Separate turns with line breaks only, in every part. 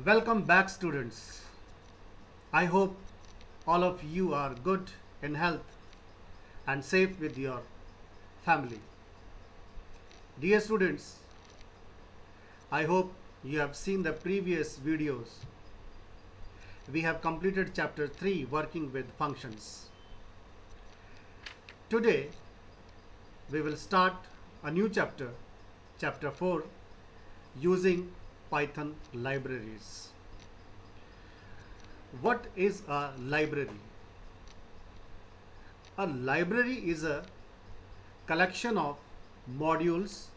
Welcome back, students. I hope all of you are good in health and safe with your family. Dear students, I hope you have seen the previous videos. We have completed chapter 3 working with functions. Today we will start a new chapter, chapter 4, using Python libraries. What is a library? A library is a collection of modules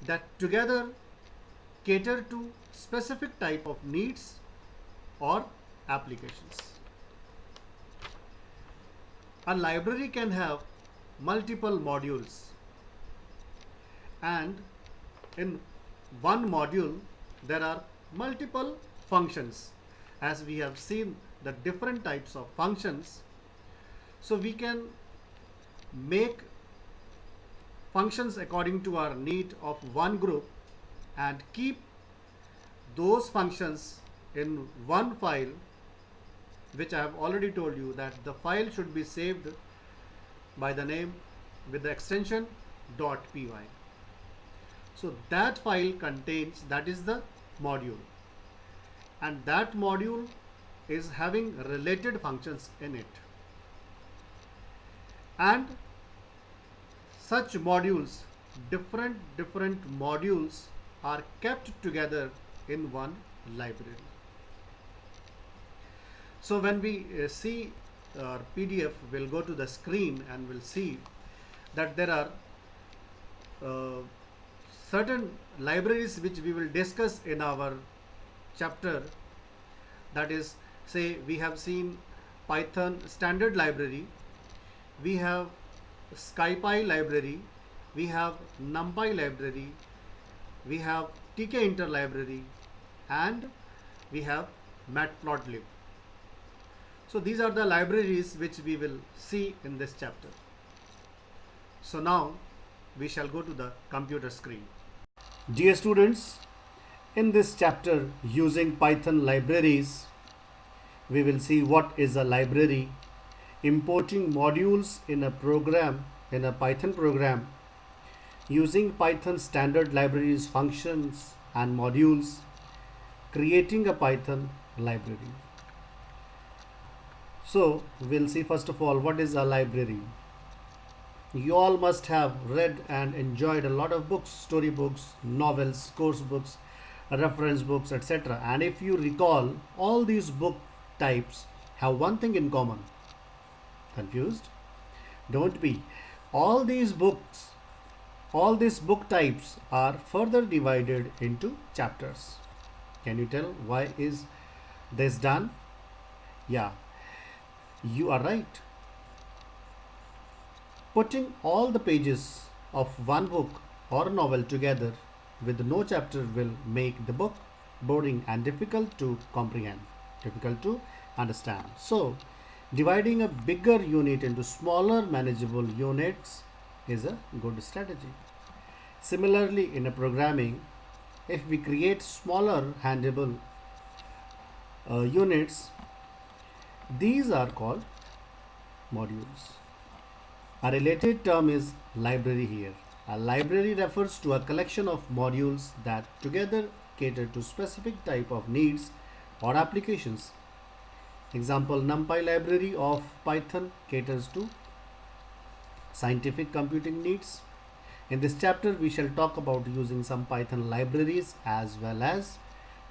that together cater to specific type of needs or applications. A library can have multiple modules, and in one module there are multiple functions. As we have seen the different types of functions, so we can make functions according to our need of one group and keep those functions in one file, which I have already told you that the file should be saved by the name with the extension .py. So that file contains, that is the module, and that module is having related functions in it, and such modules, different modules are kept together in one library. So when we see our PDF, we'll go to the screen and we'll see that there are certain libraries which we will discuss in our chapter. That is, say we have seen Python standard library, we have SciPy library, we have NumPy library, we have tkinter library, and we have matplotlib. So these are the libraries which we will see in this chapter. So now we shall go to the computer screen. Dear students, in this chapter using Python libraries, we will see what is a library, importing modules in a program, in a Python program, using Python standard libraries, functions and modules, creating a Python library. So we'll see first of all what is a library. You all must have read and enjoyed a lot of books, story books, novels, course books, reference books, etc. And if you recall, all these book types have one thing in common. Confused? Don't be. All these book types are further divided into chapters. Can you tell why is this done? Yeah, you are right. Putting all the pages of one book or novel together with no chapter will make the book boring and difficult to comprehend, difficult to understand. So dividing a bigger unit into smaller manageable units is a good strategy. Similarly, in a programming, if we create smaller handleable units, these are called modules. A related term is library here. A library refers to a collection of modules that together cater to specific type of needs or applications. Example, NumPy library of Python caters to scientific computing needs. In this chapter, we shall talk about using some Python libraries as well as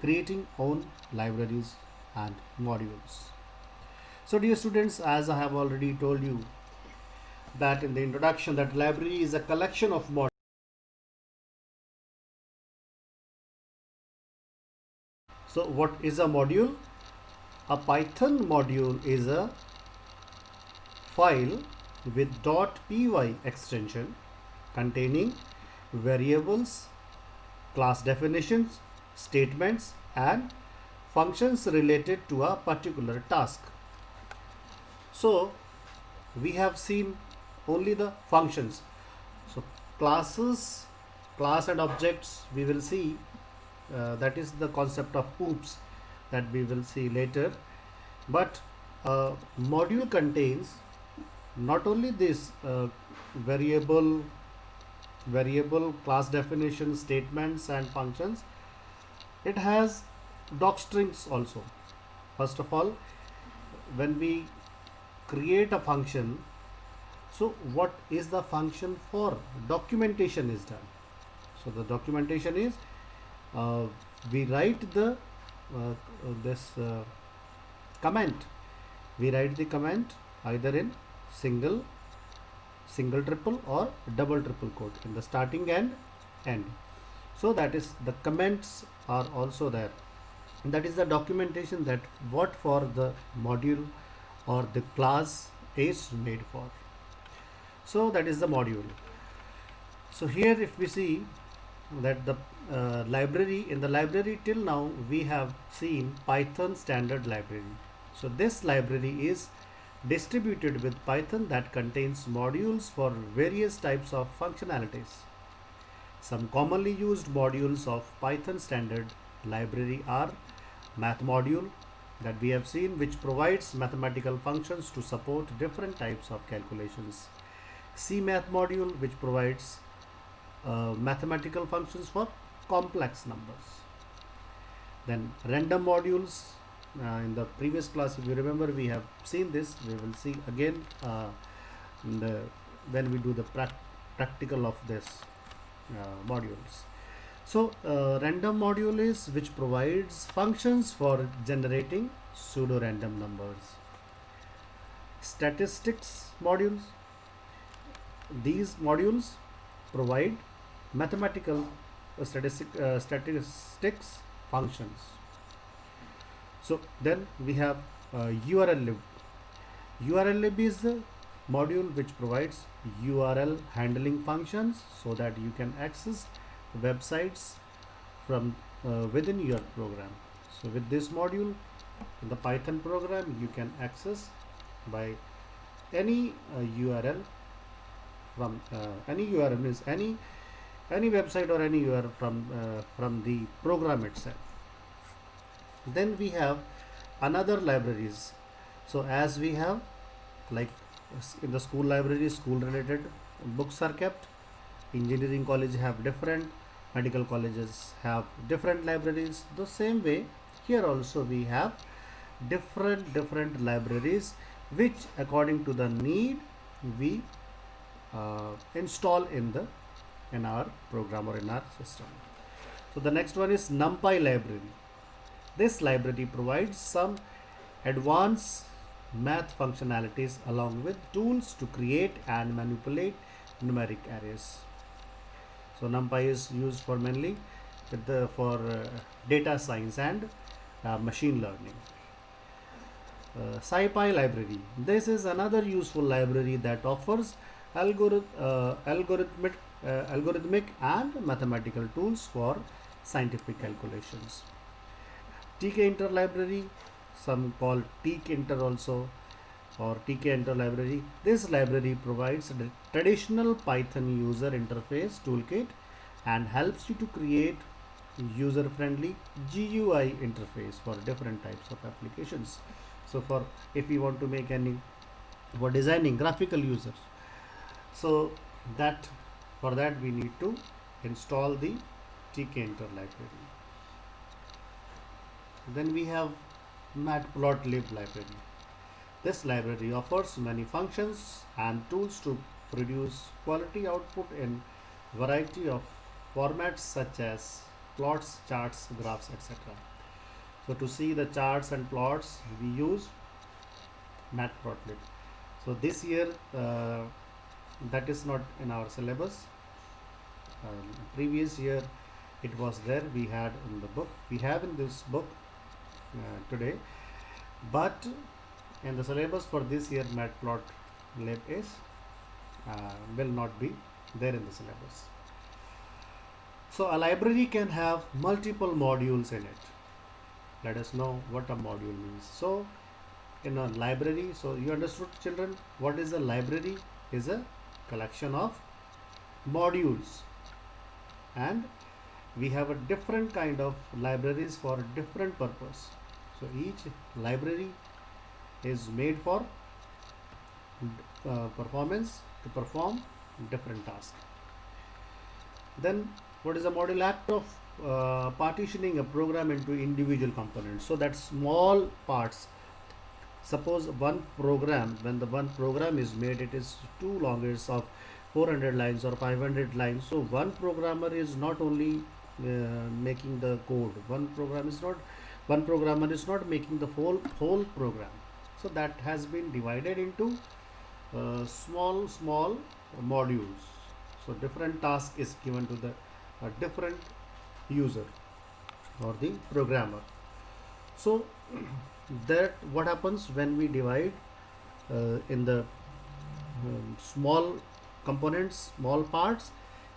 creating own libraries and modules. So dear students, as I have already told you that in the introduction, that library is a collection of modules. So what is a module? A Python module is a file with .py extension containing variables, class definitions, statements and functions related to a particular task. So we have seen only the functions. So classes, class and objects we will see that is the concept of OOPS that we will see later. But module contains not only this variable class definition statements and functions, it has doc strings also. First of all, when we create a function, so what is the function for? Documentation is done. So the documentation is we write the this comment. We write the comment either in single triple or double triple quote in the starting and end. So that is, the comments are also there. That is the documentation that what for the module or the class is made for. So that is the module. So here if we see that the library, in the library till now we have seen Python standard library. So this library is distributed with Python that contains modules for various types of functionalities. Some commonly used modules of Python standard library are math module that we have seen, which provides mathematical functions to support different types of calculations. CMath module, which provides mathematical functions for complex numbers. Then random modules, in the previous class if you remember we have seen this, we will see again when we do the practical of this modules. So random module is which provides functions for generating pseudo random numbers. Statistics modules, these modules provide mathematical statistics functions. So then we have URL-lib. URL-lib is the module which provides URL handling functions so that you can access websites from within your program. So with this module in the Python program you can access by any URL from any URL means any website or any URL from the program itself. Then we have another libraries. So as we have, like in the school library, school related books are kept. Engineering college have different, medical colleges have different libraries. The same way here also we have different libraries which according to the need we install in our program or in our system. So the next one is NumPy library. This library provides some advanced math functionalities along with tools to create and manipulate numeric arrays. So NumPy is used for mainly for data science and machine learning. SciPy library. This is another useful library that offers algorithmic and mathematical tools for scientific calculations. tkinter library, some call tkinter also or tkinter library. This library provides a traditional Python user interface toolkit and helps you to create user-friendly GUI interface for different types of applications. So for if we want to make any for designing graphical users, so that for that we need to install the tkinter library. Then we have matplotlib library. This library offers many functions and tools to produce quality output in variety of formats such as plots, charts, graphs, etc. So to see the charts and plots we use matplotlib. So this year that is not in our syllabus. Previous year it was there, we had in the book, we have in this book today, but in the syllabus for this year matplotlib is will not be there in the syllabus. So a library can have multiple modules in it. Let us know what a module means. So in a library, so you understood children what is a library? Is a collection of modules, and we have a different kind of libraries for different purpose. So each library is made for performance, to perform different tasks. Then what is the module? Act of partitioning a program into individual components, so that small parts. Suppose one program, when the one program is made, it is too long, it's of 400 lines or 500 lines. So one programmer is not only making the code, one programmer is not making the whole program. So that has been divided into small modules. So different task is given to the different user or the programmer. So that what happens when we divide in the small components, small parts,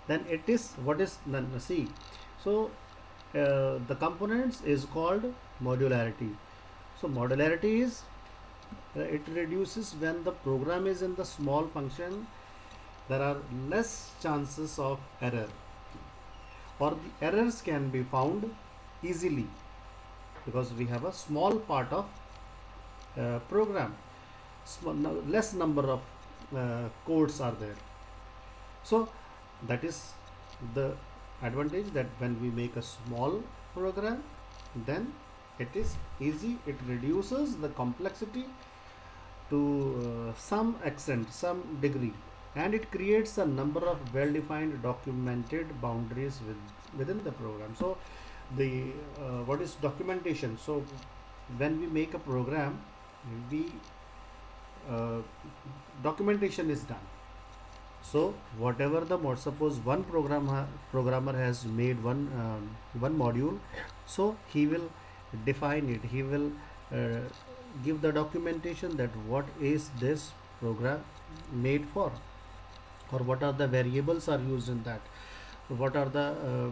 then it is what is then see. So the components is called modularity. So modularity is it reduces when the program is in the small function, there are less chances of error, or the errors can be found easily because we have a small part of program, less number of codes are there. So that is the advantage, that when we make a small program, then it is easy, it reduces the complexity to some extent, some degree, and it creates a number of well-defined documented boundaries within the program. So the what is documentation? So when we make a program, we documentation is done. So whatever the mod, suppose one programmer has made one module, so he will define it, he will give the documentation that what is this program made for, or what are the variables are used in that, what are the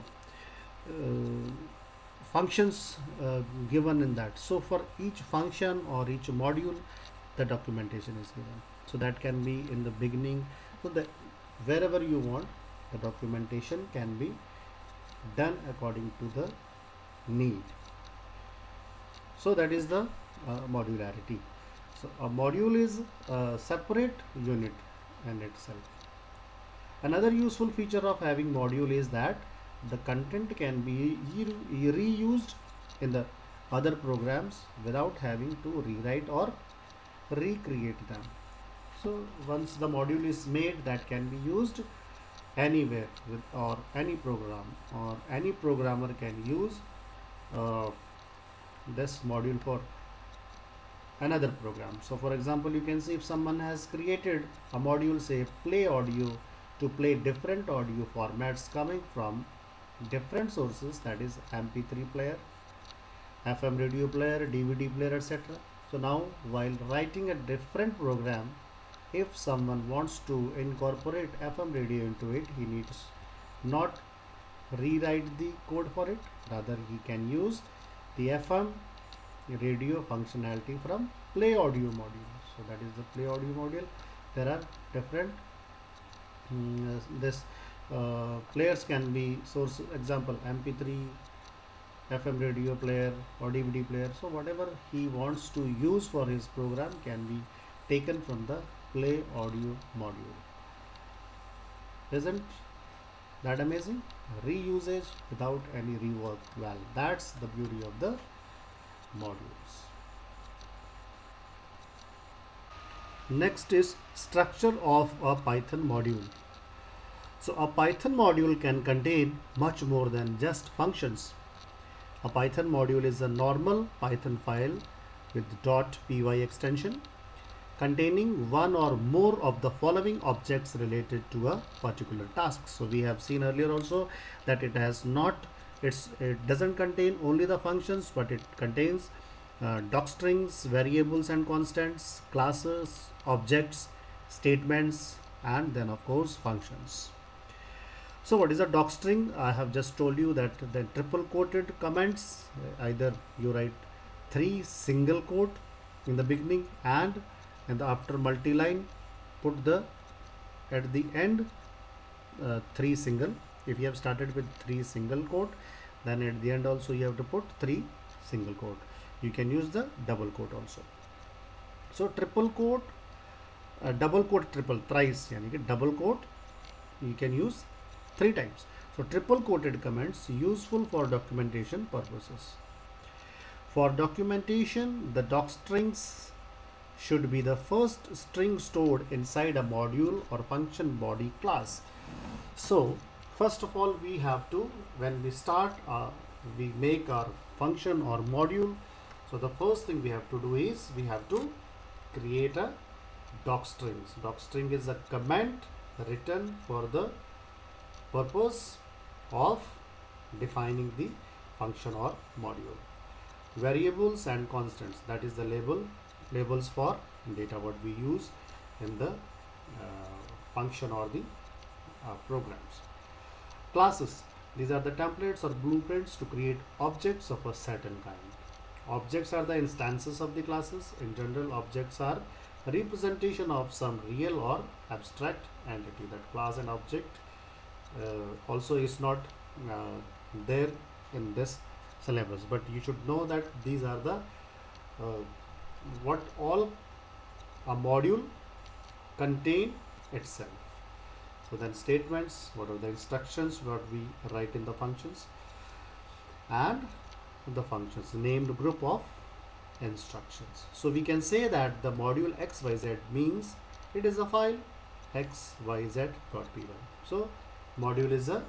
functions given in that. So for each function or each module, the documentation is given. So that can be in the beginning, so that wherever you want, the documentation can be done according to the need. So that is the modularity. So a module is a separate unit in itself. Another useful feature of having module is that the content can be reused in the other programs without having to rewrite or recreate them. So once the module is made, that can be used anywhere with or any program, or any programmer can use this module for another program. So for example, you can see if someone has created a module, say play audio, to play different audio formats coming from different sources, that is MP3 player, FM radio player, DVD player, etc. So now while writing a different program, if someone wants to incorporate FM radio into it, he needs not rewrite the code for it, rather he can use the FM radio functionality from play audio module. So that is the play audio module. There are different players can be source, example MP3, FM radio player or DVD player. So whatever he wants to use for his program can be taken from the play audio module. Isn't that amazing? Reusage without any rework. Well, that's the beauty of the modules. Next is structure of a Python module. So a Python module can contain much more than just functions. A Python module is a normal Python file with .py extension containing one or more of the following objects related to a particular task. So we have seen earlier also that it doesn't contain only the functions, but it contains docstrings, variables and constants, classes, objects, statements, and then of course functions. So what is a docstring? I have just told you that the triple quoted comments, either you write 3 single quote in the beginning, and after multi-line put at the end 3 single If you have started with 3 single quote, then at the end also you have to put 3 single quote. You can use the double quote also. So triple quote, double quote, triple thrice, यानी कि double quote you can use 3 times. So triple quoted comments useful for documentation purposes. For documentation, the docstrings should be the first string stored inside a module or function body class. So first of all, we have to, when we start, we make our function or module. So the first thing we have to do is we have to create a docstrings. Docstring is a comment written for the purpose of defining the function or module. Variables and constants, that is the labels for data what we use in the function or the programs. Classes, these are the templates or blueprints to create objects of a certain kind. Objects are the instances of the classes. In general, objects are a representation of some real or abstract entity. That class and object also is not there in this syllabus, but you should know that these are the what all a module contain itself. So then statements, what are the instructions what we write in the functions, and the functions named group of instructions. So we can say that the module XYZ means it is a file xyz.py. So module is a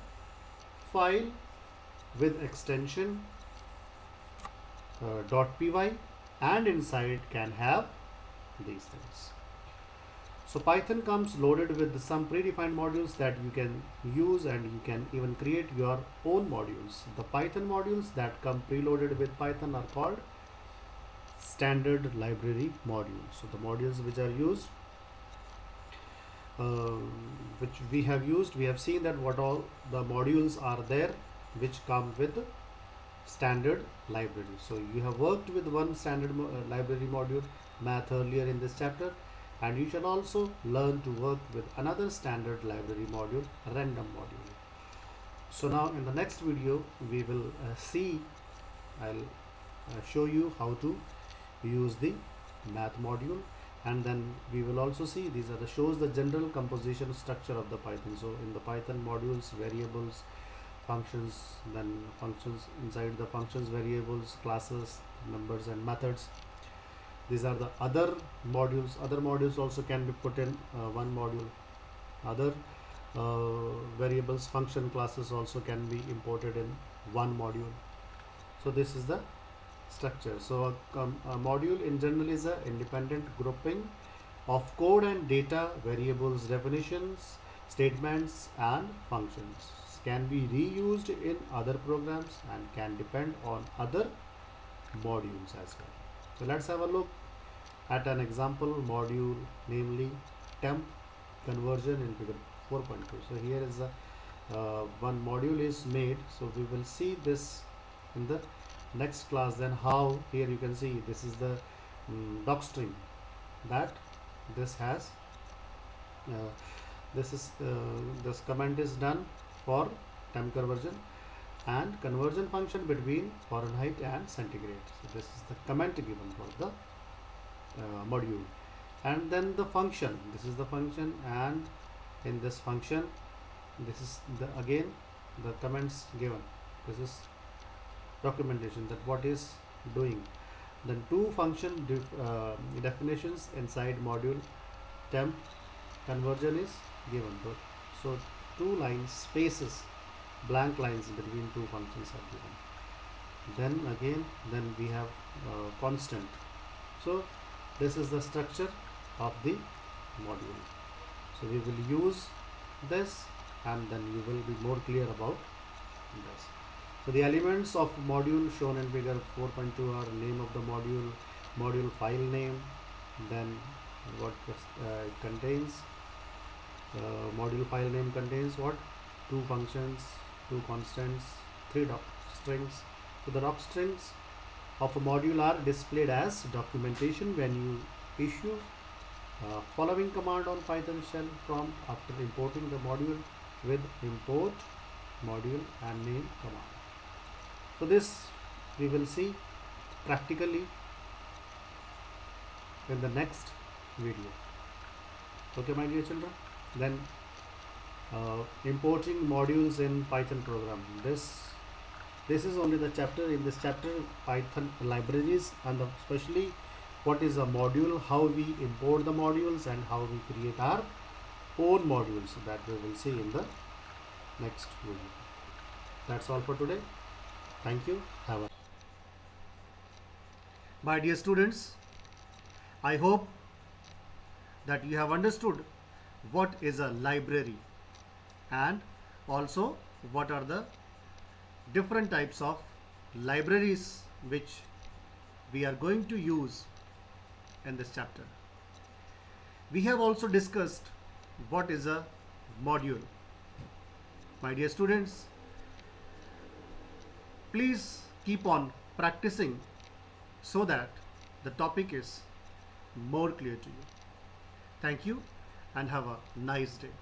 file with extension .py, and inside can have these things. So Python comes loaded with some predefined modules that you can use, and you can even create your own modules. The Python modules that come preloaded with Python are called standard library modules. So the modules which are used, which we have seen that what all the modules are there which come with standard library. So you have worked with one standard library module, math, earlier in this chapter, and you shall also learn to work with another standard library module, random module. So now in the next video we will I'll show you how to use the math module, and then we will also see these are the shows the general composition structure of the Python. So in the Python modules, variables, functions, then functions, inside the functions, variables, classes, members and methods. These are the other modules. Other modules also can be put in one module. Other variables, function, classes also can be imported in one module. So this is the structure. So a module in general is an independent grouping of code and data, variables, definitions, statements and functions. Can be reused in other programs and can depend on other modules as well. So let's have a look at an example module, namely temp conversion in figure 4.2. So here is a one module is made. So we will see this in the next class. Then how, here you can see this is the docstring that this has. This comment is done for temp conversion and conversion function between Fahrenheit and centigrade. So this is the comment given for the module, and then the function, this is the function, and in this function this is the again the comments given. This is documentation that what is doing. Then two function definitions inside module temp conversion is given. So two lines, spaces, blank lines between two functions are given. Then we have constant. So this is the structure of the module. So we will use this, and then you will be more clear about this. So the elements of module shown in figure 4.2 are name of the module, module file name, then what it contains. Module file name contains what? Two functions, two constants, three docstrings. So the docstrings of a module are displayed as documentation when you issue following command on Python shell prompt after importing the module with import module and name command. So this we will see practically in the next video. Okay, my dear children. Then importing modules in Python program. This is only the chapter. In this chapter, Python libraries and especially what is a module, how we import the modules, and how we create our own modules, that we will see in the next video. That's all for today. Thank you. Have a My dear students, I hope that you have understood what is a library and also what are the different types of libraries which we are going to use in this chapter. We have also discussed what is a module. My dear students, please keep on practicing so that the topic is more clear to you. Thank you and have a nice day.